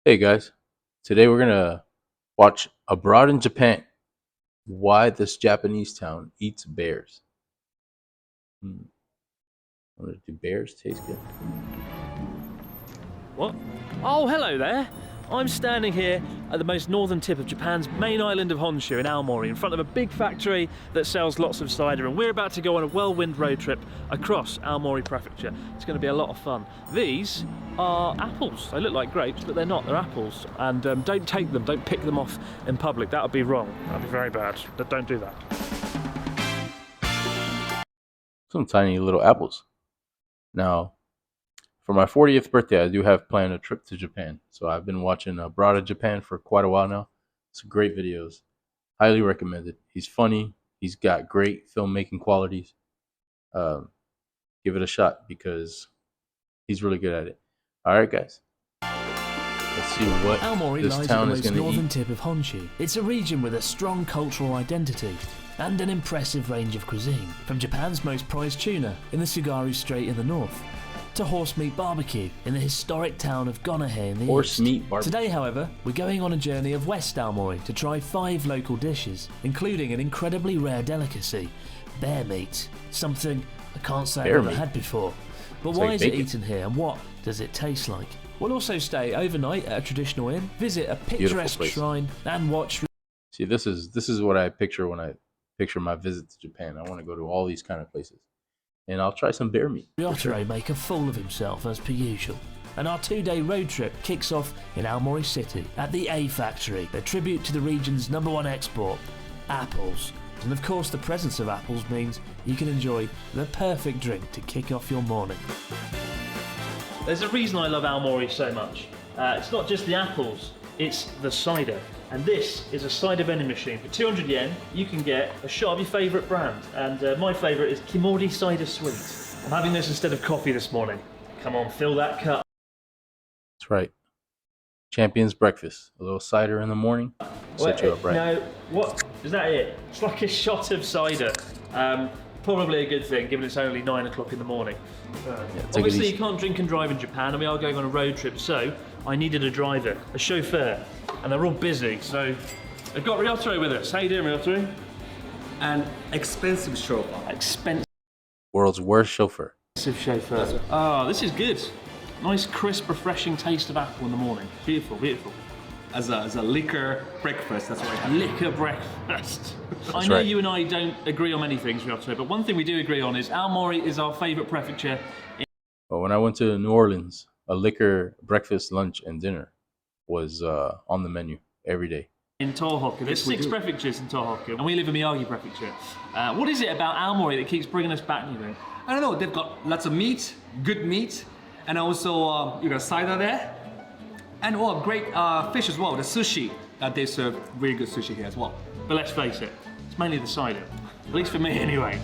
Hey guys, today we're gonna watch Abroad in Japan. Why this Japanese town eats bears. Hmm. Do bears taste good? What? Oh, hello there. I'm standing here at the most northern tip of Japan's main island of Honshu in Aomori, in front of a big factory that sells lots of cider, and we're about to go on a whirlwind road trip across Aomori Prefecture. It's going to be a lot of fun. These are apples. They look like grapes, but they're not. They're apples. And don't take them, don't pick them off in public. That would be wrong. That would be very bad. Don't do that. Some tiny little apples. Now, for my 40th birthday, I do have planned a trip to Japan. So I've been watching Abroad in Japan for quite a while now. Some great videos. Highly recommended. He's funny. He's got great filmmaking qualities. Give it a shot because he's really good at it. All right, guys. Let's see what Aomori this lies town at is the going most to northern eat. tip of Honshu. It's a region with a strong cultural identity and an impressive range of cuisine, from Japan's most prized tuna in the Tsugaru Strait in the north to horse meat barbecue in the historic town of Gonahe in the Horse east. meat barbecue. Today, however, we're going on a journey of West Aomori to try 5 local dishes, including an incredibly rare delicacy, bear meat, something I can't say Bear I've ever meat? had before. But It's why like is bacon. it eaten here, and what does it taste like? We'll also stay overnight at a traditional inn, visit a Beautiful picturesque place. shrine, and watch See, this is what I picture when I picture my visit to Japan. I want to go to all these kind of places, and I'll try some bear meat. for sure. Ryotaro make a fool of himself as per usual. And our 2-day road trip kicks off in Aomori City at the A Factory, a tribute to the region's #1 export, apples. And of course, the presence of apples means you can enjoy the perfect drink to kick off your morning. There's a reason I love Aomori so much. It's not just the apples, it's the cider. And this is a cider vending machine. For 200 yen, you can get a shot of your favourite brand. And my favourite is Kimori Cider Sweet. I'm having this instead of coffee this morning. Come on, fill that cup. That's right. Champion's breakfast. A little cider in the morning. Set you up right. No, what? Is that it? It's like a shot of cider. Probably a good thing, given it's only 9 o'clock in the morning. take it Obviously, easy. you can't drink and drive in Japan, and we are going on a road trip, so I needed a driver, a chauffeur, and they're all busy. So I've got Ryotaro with us. How you doing, Ryotaro? An expensive chauffeur. Expensive World's worst chauffeur. chauffeur. Oh, this is good. Nice, crisp, refreshing taste of apple in the morning. Beautiful, beautiful. As a liquor breakfast, that's what I have. Liquor breakfast. I know right. you and I don't agree on many things, Ryotaro, but one thing we do agree on is Aomori is our favourite prefecture. But when I went to New Orleans, a liquor breakfast, lunch, and dinner was on the menu every day. In Tohoku. There's 6 prefectures in Tohoku, and we live in Miyagi Prefecture. What is it about Aomori that keeps bringing us back, you think? I don't know, they've got lots of meat, good meat, and also you got cider there. And great fish as well, the sushi. They serve very good sushi here as well. But let's face it, it's mainly the cider. At least for me, anyway.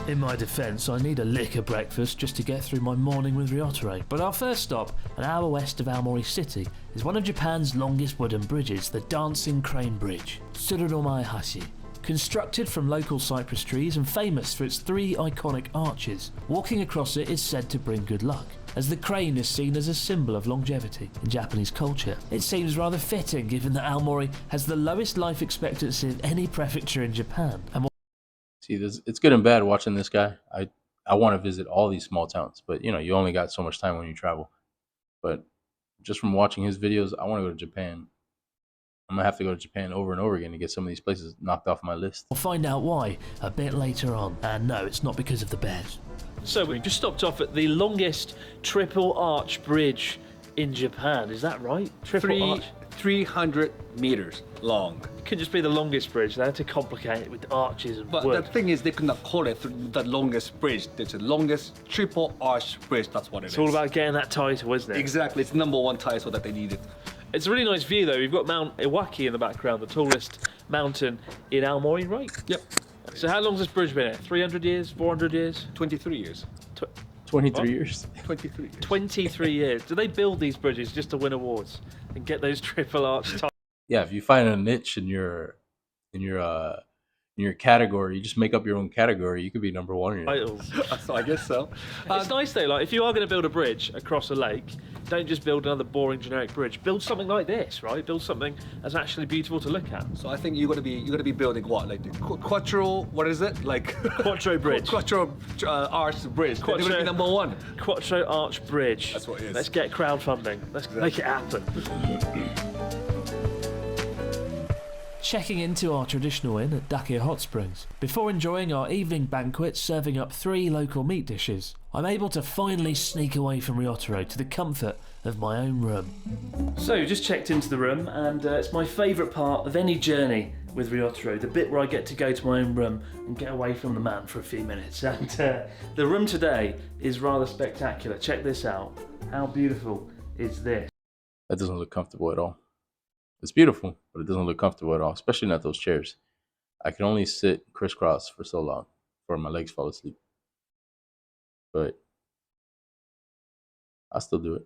In my defence, I need a liquor breakfast just to get through my morning with Ryotaro. But our first stop, an hour west of Aomori City, is one of Japan's longest wooden bridges, the Dancing Crane Bridge, Tsurunomai Hashi. Constructed from local cypress trees and famous for its 3 iconic arches, walking across it is said to bring good luck, as the crane is seen as a symbol of longevity in Japanese culture. It seems rather fitting given that Aomori has the lowest life expectancy of any prefecture in Japan. And See, it's good and bad watching this guy. I want to visit all these small towns, but you only got so much time when you travel. But just from watching his videos, I want to go to Japan. I'm gonna have to go to Japan over and over again to get some of these places knocked off my list. we'll find out why a bit later on. And no, it's not because of the bears. So we've just stopped off at the longest triple arch bridge in Japan. Is that right? Triple arch. 300 meters long. Could just be the longest bridge. They had to complicate it with arches and But wood. the thing is, they could not call it the longest bridge. It's the longest triple arch bridge, that's what it is. It's all about getting that title, isn't it? Exactly, it's #1 title that they needed. It's a really nice view, though. We've got Mount Iwaki in the background, the tallest mountain in Aomori, right? Yep, So how long's this bridge been here? 300 years? 400 years? 23 years. 23 What? years. 23 years. 23 years. Do they build these bridges just to win awards and get those triple arch titles? Yeah, if you find a niche in your in your category. You just make up your own category. You could be number one. Titles. So I guess so. It's nice though, like if you are going to build a bridge across a lake, don't just build another boring generic bridge. Build something like this, right? Build something that's actually beautiful to look at. So I think you're gonna be building what, like the Quattro? What is it? Like Quattro Bridge. Quattro Arch Bridge. They're gonna be number one. Quattro Arch Bridge. That's what it is. Let's get crowdfunding. Let's make it happen. Checking into our traditional inn at Dakia Hot Springs. Before enjoying our evening banquet serving up 3 local meat dishes, I'm able to finally sneak away from Ryotaro to the comfort of my own room. So, just checked into the room, and it's my favourite part of any journey with Ryotaro, the bit where I get to go to my own room and get away from the man for a few minutes. And the room today is rather spectacular. Check this out. How beautiful is this? That doesn't look comfortable at all. It's beautiful, but it doesn't look comfortable at all, especially not those chairs. I can only sit crisscross for so long before my legs fall asleep. But I'll still do it.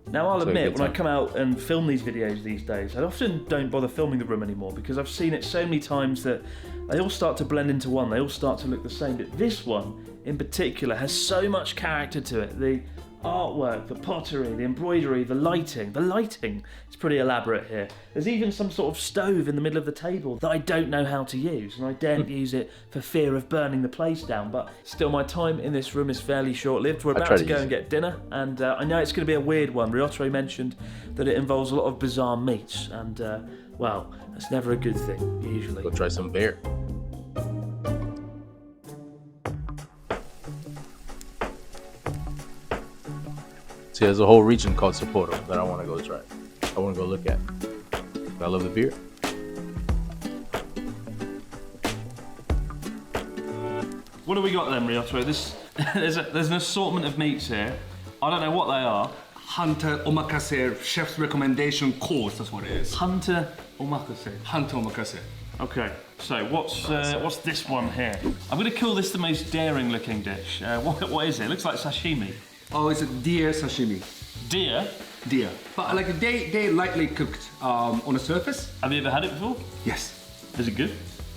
Now I'll So admit, good when I time. come out and film these videos these days, I often don't bother filming the room anymore because I've seen it so many times that they all start to blend into one, they all start to look the same. But this one, in particular, has so much character to it. The artwork, the pottery, the embroidery, the lighting. The lighting is pretty elaborate here. There's even some sort of stove in the middle of the table that I don't know how to use, and I daren't use it for fear of burning the place down. But still, my time in this room is fairly short-lived. We're about try to to go use and it. get dinner, and I know it's going to be a weird one. Ryotaro mentioned that it involves a lot of bizarre meats, and well, that's never a good thing, usually. Go try some bear. See, there's a whole region called Sapporo that I want to go try. I want to go look at. I love the beer. What do we got then, Ryotaro? There's an assortment of meats here. I don't know what they are. Hunter Omakase chef's recommendation course. That's what it is. Hunter omakase. Hunter Omakase. Okay, so what's this one here? I'm going to call this the most daring-looking dish. What is it? It looks like sashimi. Oh, it's a deer sashimi. Deer? Deer. But like they lightly cooked on the surface. Have you ever had it before? Yes. Is it good?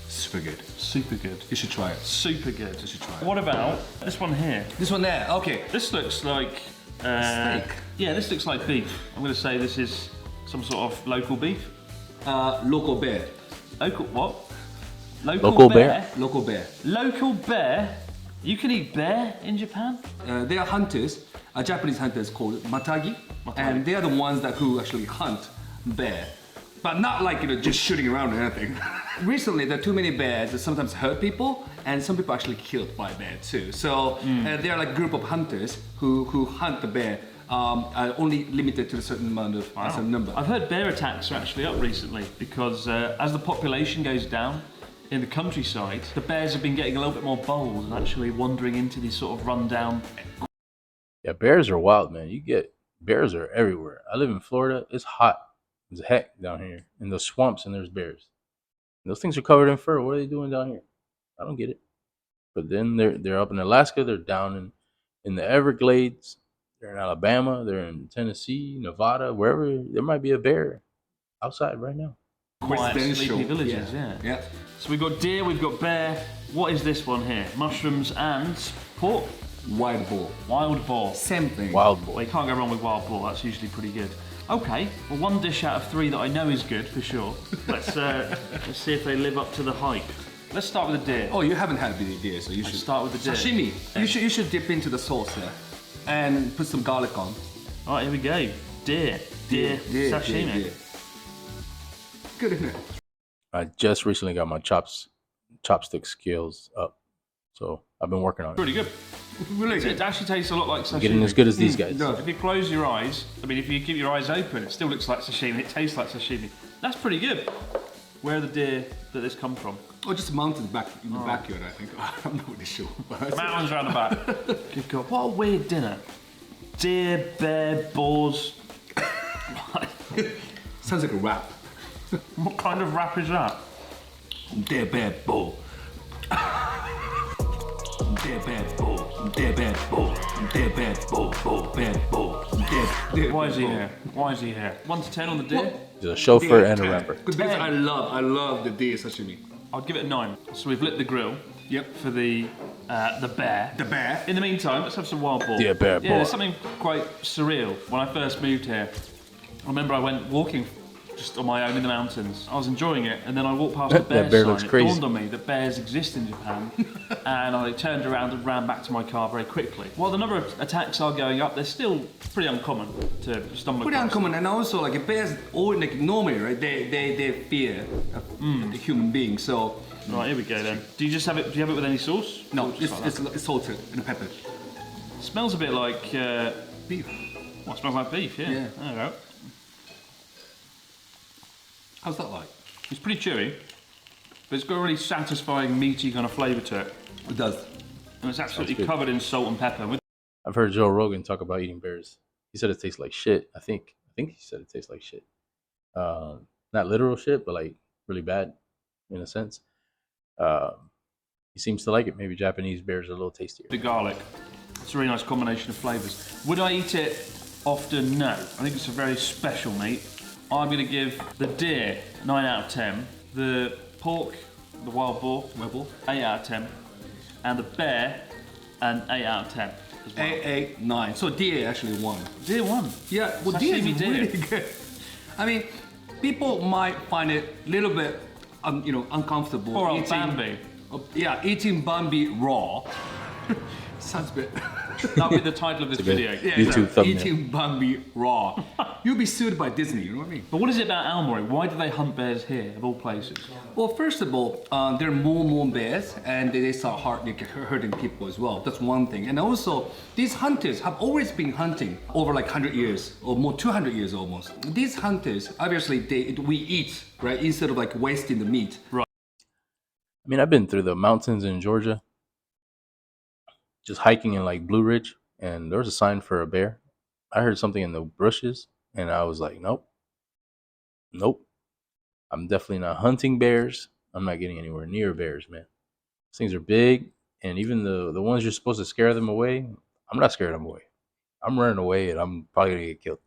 Super good. Super good. You should try it. Super good. You should try it. What about this one here? This one there. Okay. This looks like Steak. Yeah, this looks like beef. I'm going to say this is some sort of local beef. Local bear. Local what? Local bear? Local bear. Local bear? You can eat bear in Japan? They are hunters, Japanese hunters called matagi, and they are the ones that who actually hunt bear, but not like just shooting around or anything. Recently, there are too many bears that sometimes hurt people, and some people actually killed by bear too. So they are like a group of hunters who hunt the bear, only limited to a certain amount of a certain number. I've heard bear attacks are actually up recently because as the population goes down in the countryside, the bears have been getting a little bit more bold and actually wandering into these sort of rundown. Yeah, bears are wild, man. Bears are everywhere. I live in Florida. It's hot as heck down here in the swamps, and there's bears. And those things are covered in fur. What are they doing down here? I don't get it. But then they're up in Alaska. They're down in the Everglades. They're in Alabama. They're in Tennessee, Nevada, wherever. There might be a bear outside right now. Quiet, Residential. sleepy villages, yeah. Yeah. So we've got deer, we've got bear. What is this one here? Mushrooms and pork? Wild boar. Wild boar. Same thing. Wild Well, boar. you can't go wrong with wild boar. That's usually pretty good. Okay, well, one dish out of 3 that I know is good for sure. Let's see if they live up to the hype. Let's start with the deer. Oh, you haven't had the deer, so you should start with the deer. Sashimi. You should dip into the sauce there, and put some garlic on. All right, here we go. Deer sashimi. Deer. Good, isn't it? I just recently got my chopstick skills up, so I've been working on it. Pretty good. Really It good. actually tastes a lot like sashimi. Getting as good as these guys. no. If you close your eyes, if you keep your eyes open, it still looks like sashimi. It tastes like sashimi. That's pretty good. Where are the deer that this come from? Oh, just mountains back in the backyard, I think. I'm not really sure. But Mountains around the back. Good God, what a weird dinner. Deer, bear, boars. sounds like a rap. What kind of wrap is that? Dear bad bull. Dear bad bull. Dear bad bull. Dear bad bull. Bad bull. Dear Why is he bull. here? Why is he here? 1 to 10 on the deer? He's a chauffeur and a rapper. Because I love the deer sashimi. I'd give it a 9. So we've lit the grill. Yep. For the bear. The bear. In the meantime, let's have some wild boar. Yeah, bear Yeah, boar. there's something quite surreal. When I first moved here, I remember I went walking just on my own in the mountains. I was enjoying it, and then I walked past a bear That bear sign. looks It crazy. dawned on me that bears exist in Japan, and I turned around and ran back to my car very quickly. While the number of attacks are going up, they're still pretty uncommon to stumble Pretty across. uncommon, and also like bears, all like normally, right? They fear a human being. So Right, here we go then. Do you just have it? Do you have it with any sauce? no, Or just like that? it's salted and peppered. Smells a bit like Beef. well, it smells like beef. Yeah. Yeah. There you go. How's that like? It's pretty chewy, but it's got a really satisfying, meaty kind of flavour to it, It does. and it's absolutely good. covered in salt and pepper. With I've heard Joe Rogan talk about eating bears. He said it tastes like shit. I think he said it tastes like shit. Not literal shit, but like really bad in a sense. He seems to like it. Maybe Japanese bears are a little tastier. the garlic, it's a really nice combination of flavours. Would I eat it often? No. I think it's a very special meat. I'm going to give the deer 9 out of 10, the pork, the wild boar, 8 out of 10, and the bear an 8 out of 10 as well. 8, 9. So deer actually won. Deer 1. Yeah, well, It's deer is sashimi deer. really good. I mean, people might find it a little bit, uncomfortable. Poor old Bambi. Eating Bambi raw. Sounds a bit. That'll be the title of this good- video. Yeah, YouTube thumbnail. Eating Bambi raw. You'll be sued by Disney. You know what I mean? But what is it about Aomori? Why do they hunt bears here, of all places? Well, first of all, there are more bears, and they start hurting people as well. That's one thing. And also, these hunters have always been hunting over like 100 years or more, 200 years almost. These hunters, obviously, we eat right instead of like wasting the meat. I mean, I've been through the mountains in Georgia, just hiking in like Blue Ridge, and there was a sign for a bear. I heard something in the bushes, and I was like, nope. I'm definitely not hunting bears. I'm not getting anywhere near bears, man. These things are big, and even the ones you're supposed to scare them away, I'm not scaring them away. I'm running away, and I'm probably gonna get killed.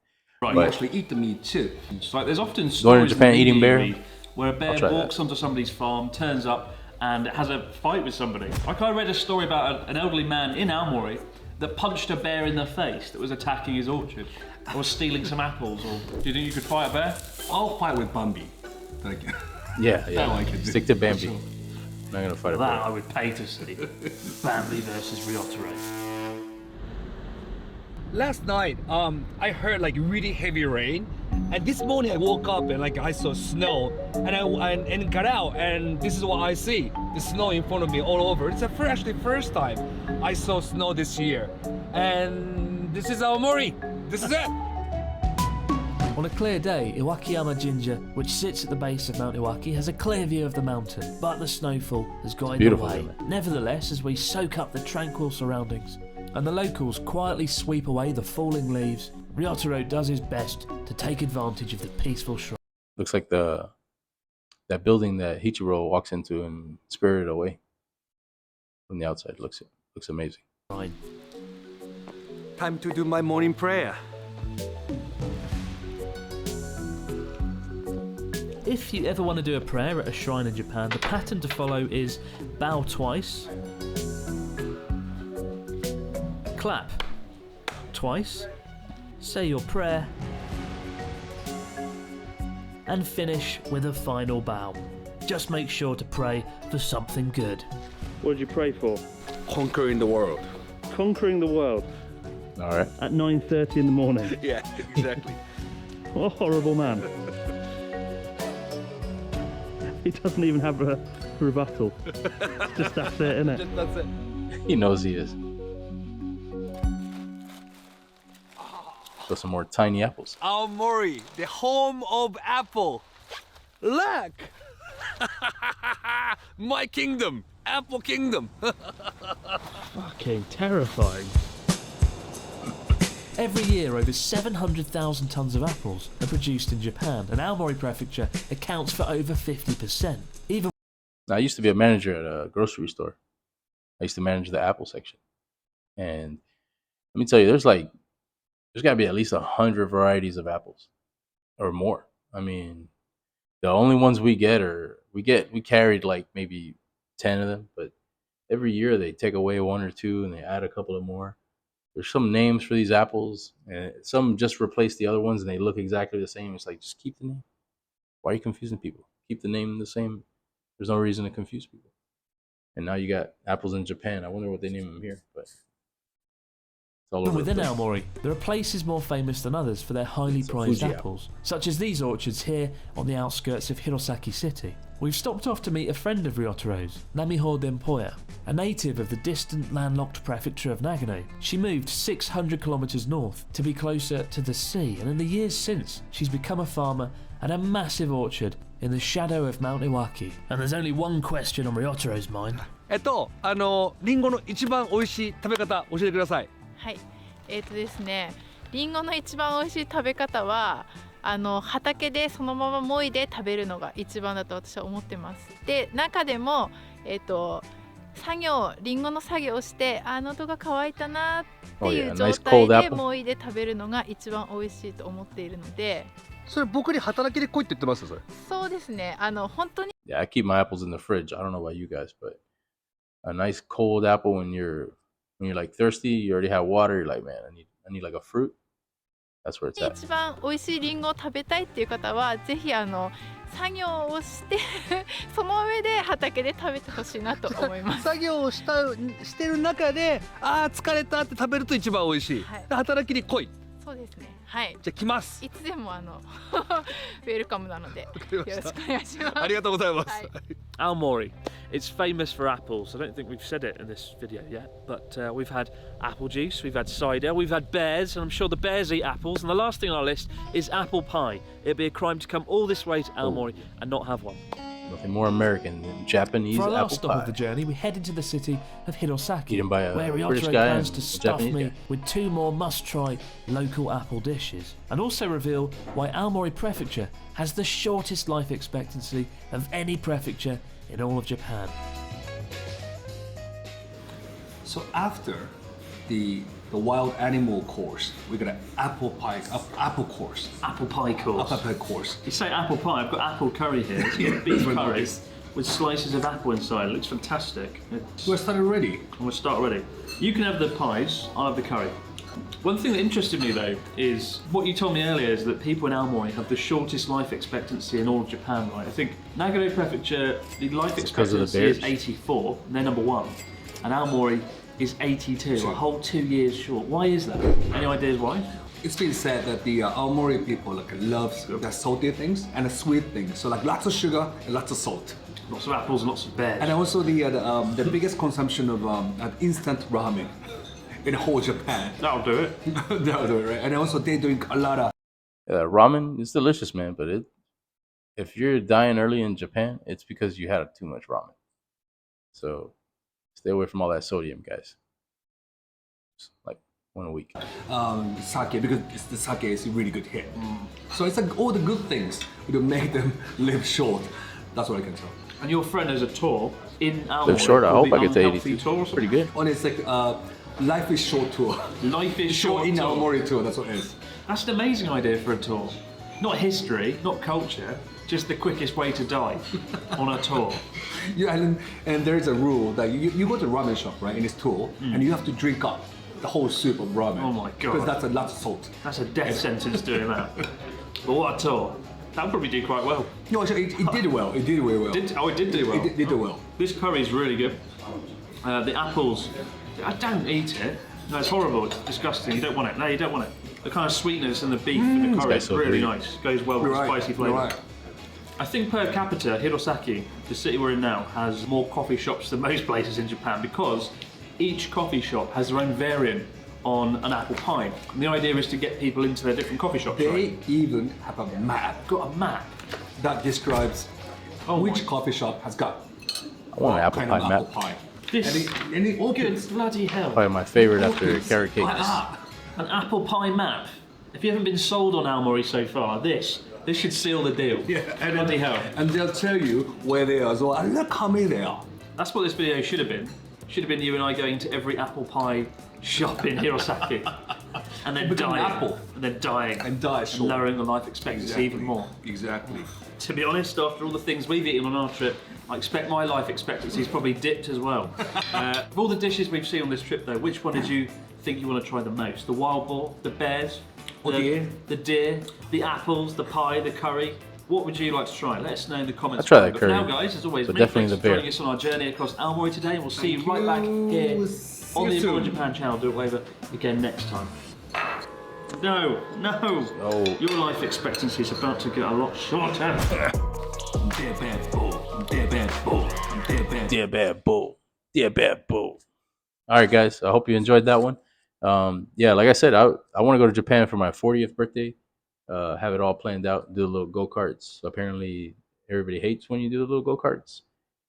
Right. You But- actually eat the meat too. It's like there's often Going stories to Japan in the eating media bear? you read where a bear I'll try walks that. onto somebody's farm, turns up, and has a fight with somebody. Like I read a story about an elderly man in Aomori that punched a bear in the face that was attacking his orchard or stealing some apples. Or do you think you could fight a bear? I'll fight with Bambi. Like, Yeah. That one I can do. Stick to Bambi. I'm not gonna fight a That bear. I would pay to see. Bambi versus Ryotaro. Last night, I heard like really heavy rain, and this morning I woke up and like I saw snow, and I got out, and this is what I see: the snow in front of me all over. It's actually first time I saw snow this year, and this is Aomori. This is it. On a clear day, Iwakiyama Jinja, which sits at the base of Mount Iwaki, has a clear view of the mountain, but the snowfall has got in Beautiful, the way. isn't it? Nevertheless, as we soak up the tranquil surroundings, and the locals quietly sweep away the falling leaves, Ryotaro does his best to take advantage of the peaceful shrine. Looks like that building that Ichiro walks into in Spirited Away. From the outside, looks amazing. Time to do my morning prayer. If you ever want to do a prayer at a shrine in Japan, the pattern to follow is bow twice, clap twice, say your prayer, and finish with a final bow. Just make sure to pray for something good. What did you pray for? Conquering the world. Conquering the world All right. at 9:30 in the morning. Yeah, exactly. What a horrible man. He doesn't even have a rebuttal. Just that's it, innit? That's it. He knows he is. Got some more tiny apples. Aomori, the home of apple. Look! My kingdom, Apple Kingdom. Fucking terrifying. Every year, over 700,000 tonnes of apples are produced in Japan, and Aomori Prefecture accounts for over 50%. Even Now, I used to be a manager at a grocery store. I used to manage the apple section. And let me tell you, there's got to be at least 100 varieties of apples or more. I mean, the only ones we get are We carried like maybe 10 of them, but every year they take away one or two and they add a couple of more. There's some names for these apples, and some just replace the other ones and they look exactly the same. It's like, just keep the name. Why are you confusing people? Keep the name the same. There's no reason to confuse people. And now you got apples in Japan. I wonder what they name them here, but it's all over the Within place. Aomori, there are places more famous than others for their highly prized Fuji apples, such as these orchards here on the outskirts of Hirosaki City. We've stopped off to meet a friend of Ryotaro's, Namiho Dempoya, a native of the distant landlocked prefecture of Nagano. She moved 600 kilometers north to be closer to the sea, and in the years since, she's become a farmer at a massive orchard in the shadow of Mount Iwaki. And there's only one question on Ryotaro's mind. リンゴの一番美味しい食べ方教えてください。はい、ですね、リンゴの一番美味しい食べ方は畑でそのままもいで食べるのが一番だと私は思ってます。で、中でもリンゴの作業をして喉が渇いたなっていう状態でもいで食べるのが一番美味しいと思っているので。それ僕に働きで来いって言ってますよそれ。そうですね。本当に。Yeah, I keep my apples in the fridge. I don't know about you guys, but a nice cold apple when you're like thirsty, you already have water. You're like, man, I need like a fruit. That's where it's at. 一番美味しいリンゴを食べたいっていう方はぜひ作業をしてその上で畑で食べてほしいなと思います。作業をしてる中で疲れたって食べると一番美味しい。はい、働きに来い。そうですね。はい。じゃあ来ます。いつでもウェルカムなのでよろしくお願いします。ありがとうございます。Aomori, it's famous for apples. I don't think we've said it in this video yet, but we've had apple juice, we've had cider, we've had bears, and I'm sure the bears eat apples. And the last thing on our list is apple pie. It'd be a crime to come all this way to Aomori and not have one. Nothing more American than Japanese For our apple last stop pie. of the journey, we head into the city of Hirosaki, Eaten by a where British Ryotaro guy plans and to a stuff Japanese me guy. with 2 more must-try local apple dishes, and also reveal why Aomori Prefecture has the shortest life expectancy of any prefecture in all of Japan. So after the wild animal course, we got an apple pie course. Apple pie course. Apple pie course. You say apple pie, I've got apple curry here. It's got beef curry with slices of apple inside. It looks fantastic. We're started already. And we'll start already. You can have the pies, I'll have the curry. One thing that interested me though is what you told me earlier is that people in Aomori have the shortest life expectancy in all of Japan, right? I think Nagano Prefecture, the life expectancy is 84, they're number 1, and Aomori is 82, a whole 2 years short. Why is that? Any ideas why? It's been said that the Aomori people love the salty things and the sweet things. So lots of sugar and lots of salt. Lots of apples, lots of bears. And also the biggest consumption of instant ramen in whole Japan. That'll do it. That'll do it, right? And also they doing a lot of. Ramen is delicious, man, but if you're dying early in Japan, it's because you had too much ramen. So stay away from all that sodium, guys. Just like 1 a week. Sake, because the sake is a really good hit. So it's like all the good things to make them live short. That's what I can tell. And your friend has a tour in Aomori. Live short. I hope I get to Unhealthy 82. Tour or Pretty good. And it's like life is short tour. Life is short in tour. Aomori tour. That's what it is. That's an amazing idea for a tour. Not history, not culture, just the quickest way to die on a tour. And there is a rule that you go to a ramen shop, right, in this tour, and you have to drink up the whole soup of ramen. Oh my God. Because that's a lot of salt. That's a death sentence doing that. But what a tour. That would probably do quite well. No, actually, it did well. It did very well. It did do well. It did do well. This curry is really good. The apples, I don't eat it. No, it's horrible. It's disgusting. You don't want it. No, you don't want it. The kind of sweetness and the beef in the curry is so really green. nice. Goes well with the spicy flavour. Right. I think per capita, Hirosaki, the city we're in now, has more coffee shops than most places in Japan because each coffee shop has their own variant on an apple pie. And the idea is to get people into their different coffee shops. They right? even have a map Got a map. that describes which coffee shop has got I want an apple kind pie of map. apple pie. This And it all good gets bloody hell. Probably my favorite after carrot cake. like that. An apple pie map. If you haven't been sold on Aomori so far, this should seal the deal. Yeah, and Bloody hell. And they'll tell you where they are as well. And look how many they are. That's what this video should have been. Should have been you and I going to every apple pie shop in Hirosaki and then Become an dying, apple. and then dying, And die and short. lowering the life expectancy even more. Exactly. To be honest, after all the things we've eaten on our trip, I expect my life expectancy is probably dipped as well. Of all the dishes we've seen on this trip though, which one did you think you want to try the most? The wild boar, the bears, Or deer. the deer, the apples, the pie, the curry? What would you like to try? Let us know in the comments. I'll try that below. curry, But now guys, as always, but many definitely thanks the for bear. joining us on our journey across Aomori today, and we'll see you Thank right back you. here See on the you Important soon. Japan channel. Do it whatever again next time. No. Oh. Your life expectancy is about to get a lot shorter. I'm dead bad bull. I'm dead bad bull. I'm dead bad. Dear bad bull. Dear bad bull. All right, guys. I hope you enjoyed that one. Yeah, like I said, I want to go to Japan for my 40th birthday. Have it all planned out. Do the little go karts. Apparently, everybody hates when you do the little go karts,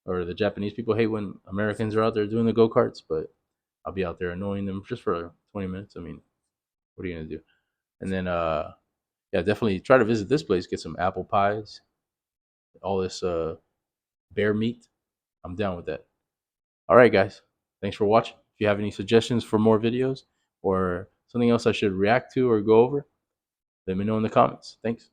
or the Japanese people hate when Americans are out there doing the go karts. But I'll be out there annoying them just for 20 minutes. I mean, what are you gonna do? And then, yeah, definitely try to visit this place. Get some apple pies. All this bear meat. I'm down with that. All right, guys. Thanks for watching. If you have any suggestions for more videos or something else I should react to or go over, let me know in the comments. Thanks.